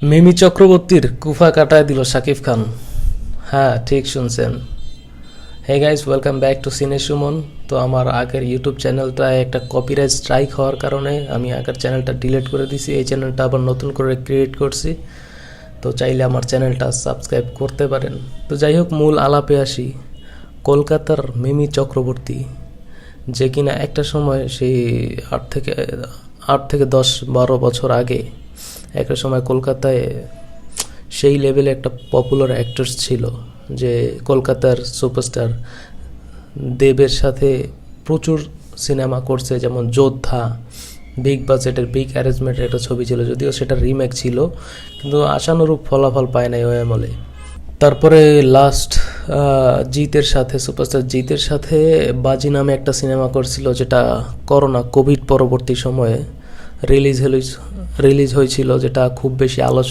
মিমি চক্রবর্তীর কুফা কাটায় দিল শাকিব খান। হ্যাঁ, ঠিক শুনছেন। Hey guys, welcome back to cine Suman. তো আমার আগের ইউটিউব চ্যানেলটায় একটা কপিরাইট স্ট্রাইক হওয়ার কারণে আমি আগের চ্যানেলটা ডিলিট করে দিছি। এই চ্যানেলটা আবার নতুন করে ক্রিয়েট করছি। তো চাইলে আমার চ্যানেলটা সাবস্ক্রাইব করতে পারেন। তো যাই হোক, মূল আলাপে আসি। কলকাতার মিমি চক্রবর্তী, যে কিনা একটা সময় সেই 8 থেকে 10-12 বছর আগে একটা সময় কলকাতায় সেই লেভেলে একটা পপুলার অ্যাক্টরস ছিল, যে কলকাতার সুপারস্টার দেবের সাথে প্রচুর সিনেমা করছে, যেমন যোদ্ধা, বিগ বাজেটের বিগ অ্যারেঞ্জমেন্টের একটা ছবি ছিল, যদিও সেটা রিমেক ছিল, কিন্তু আশানুরূপ ফলাফল পায় নাই ওই আমলে। তারপরে লাস্ট জিতের সাথে, সুপারস্টার জিতের সাথে বাজি নামে একটা সিনেমা করছিল, যেটা করোনা কোভিড পরবর্তী সময়ে রিলিজ হয়েছিল, যেটা খুব বেশি আলোচনা